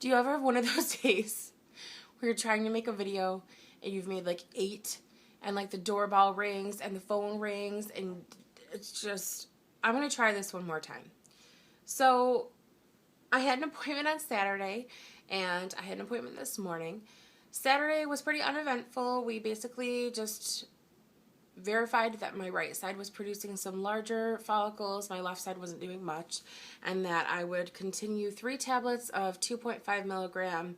Do you ever have one of those days where you're trying to make a video and you've made like 8 and like the doorbell rings and the phone rings and it's just, I'm going to try this one more time. So I had an appointment on Saturday and I had an appointment this morning. Saturday was pretty uneventful. We basically just verified that my right side was producing some larger follicles, my left side wasn't doing much, and that I would continue 3 tablets of 2.5 milligram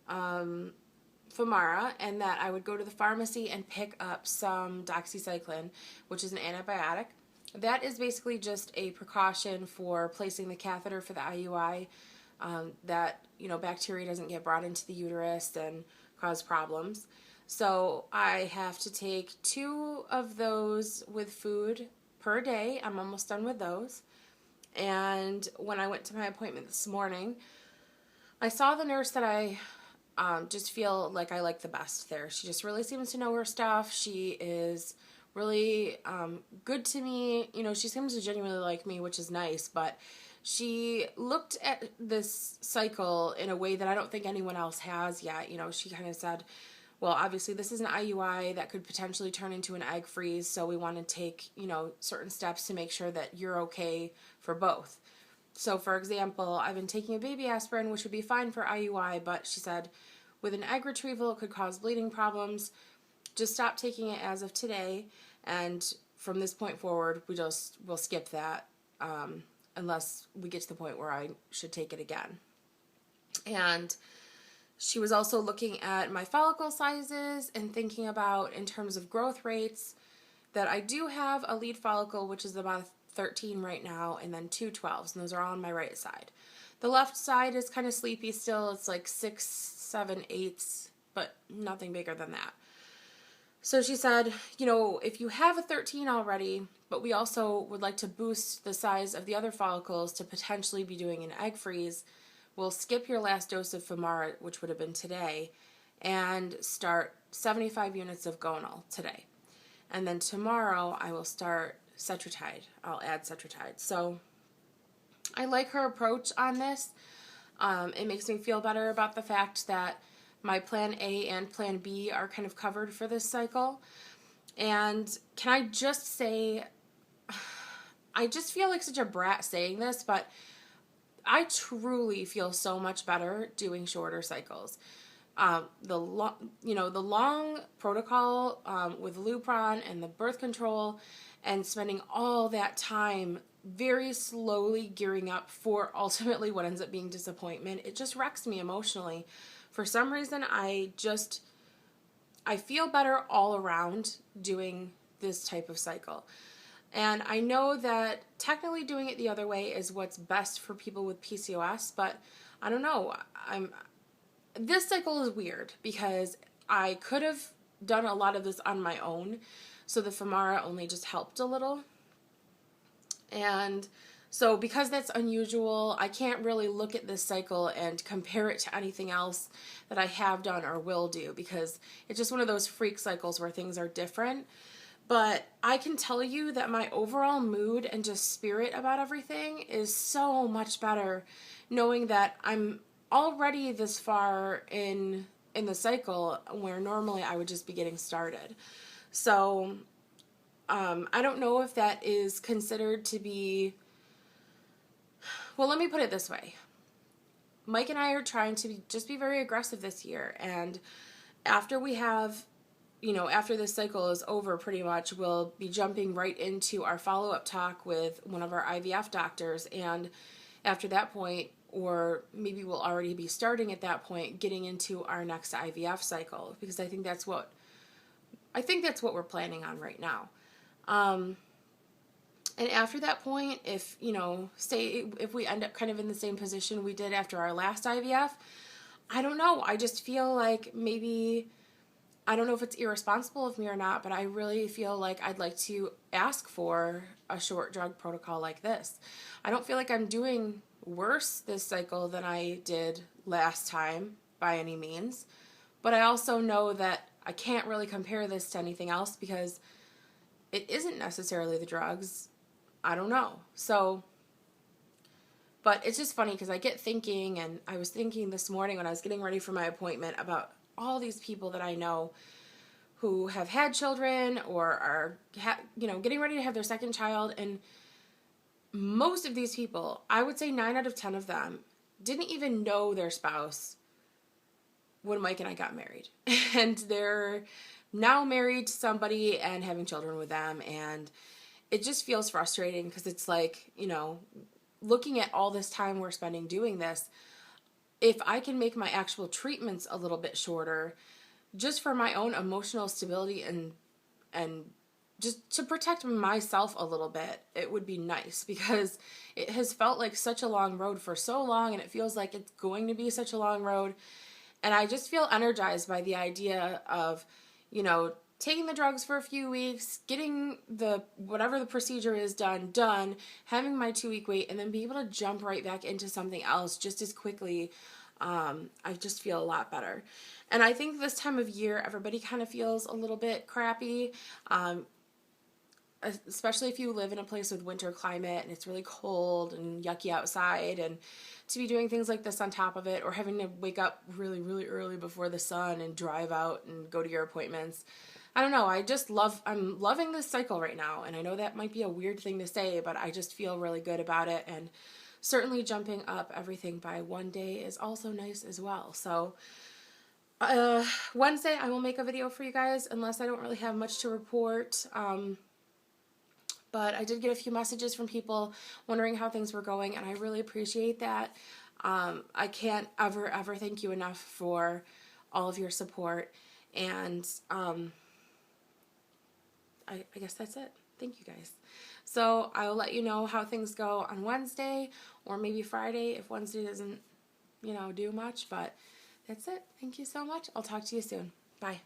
Femara, and that I would go to the pharmacy and pick up some doxycycline, which is an antibiotic. That is basically just a precaution for placing the catheter for the IUI, that, you know, bacteria doesn't get brought into the uterus and cause problems. So I have to take 2 of those with food per day. I'm almost done with those. And when I went to my appointment this morning, I saw the nurse that I just feel like I like the best there. She just really seems to know her stuff. She is really good to me. You know, she seems to genuinely like me, which is nice, but she looked at this cycle in a way that I don't think anyone else has yet. You know, she kind of said, well, obviously this is an IUI that could potentially turn into an egg freeze, so we want to take, you know, certain steps to make sure that you're okay for both. So, for example, I've been taking a baby aspirin, which would be fine for IUI, but she said with an egg retrieval, it could cause bleeding problems. Just stop taking it as of today, and from this point forward, we'll skip that unless we get to the point where I should take it again. And she was also looking at my follicle sizes and thinking about, in terms of growth rates, that I do have a lead follicle, which is about 13 right now, and then 2 12s, and those are all on my right side. The left side is kind of sleepy still. It's like 6, 7, 8s, but nothing bigger than that. So she said, you know, if you have a 13 already, but we also would like to boost the size of the other follicles to potentially be doing an egg freeze, we'll skip your last dose of Femara, which would have been today, and start 75 units of Gonal today. And then tomorrow I will start Cetrotide. I'll add Cetrotide. So I like her approach on this. It makes me feel better about the fact that my plan A and plan B are kind of covered for this cycle. And can I just say, I just feel like such a brat saying this, but I truly feel so much better doing shorter cycles. The long protocol with Lupron and the birth control and spending all that time very slowly gearing up for ultimately what ends up being disappointment, it just wrecks me emotionally. For some reason, I feel better all around doing this type of cycle. And I know that technically doing it the other way is what's best for people with PCOS, but I don't know. This cycle is weird because I could have done a lot of this on my own, so the Femara only just helped a little. And so because that's unusual, I can't really look at this cycle and compare it to anything else that I have done or will do, because it's just one of those freak cycles where things are different. But I can tell you that my overall mood and just spirit about everything is so much better knowing that I'm already this far in the cycle where normally I would just be getting started. So I don't know if that is considered to be, well, let me put it this way. Mike and I are trying to just be very aggressive this year, and after we have, after this cycle is over pretty much, we'll be jumping right into our follow-up talk with one of our IVF doctors, and after that point, or maybe we'll already be starting at that point, getting into our next IVF cycle, because I think that's what we're planning on right now. And after that point, if, say if we end up kind of in the same position we did after our last IVF, I don't know. I just feel like maybe, I don't know if it's irresponsible of me or not, but I really feel like I'd like to ask for a short drug protocol like this. I don't feel like I'm doing worse this cycle than I did last time by any means, but I also know that I can't really compare this to anything else because it isn't necessarily the drugs. I don't know. So But it's just funny because I get thinking, and I was thinking this morning when I was getting ready for my appointment about all these people that I know who have had children or are, getting ready to have their second child. And most of these people, I would say 9 out of 10 of them, didn't even know their spouse when Mike and I got married. And they're now married to somebody and having children with them. And it just feels frustrating because it's like, looking at all this time we're spending doing this, if I can make my actual treatments a little bit shorter, just for my own emotional stability and just to protect myself a little bit, it would be nice, because it has felt like such a long road for so long, and it feels like it's going to be such a long road. And I just feel energized by the idea of, taking the drugs for a few weeks, getting whatever the procedure is done, having my 2-week wait, and then be able to jump right back into something else just as quickly. I just feel a lot better. And I think this time of year, everybody kind of feels a little bit crappy, especially if you live in a place with winter climate and it's really cold and yucky outside, and to be doing things like this on top of it, or having to wake up really, really early before the sun and drive out and go to your appointments. I don't know, I'm loving this cycle right now, and I know that might be a weird thing to say, but I just feel really good about it, and certainly jumping up everything by 1 day is also nice as well. So Wednesday I will make a video for you guys, unless I don't really have much to report. But I did get a few messages from people wondering how things were going, and I really appreciate that. I can't ever thank you enough for all of your support, and I guess that's it. Thank you guys. So I'll let you know how things go on Wednesday, or maybe Friday if Wednesday doesn't, do much, but that's it. Thank you so much. I'll talk to you soon. Bye.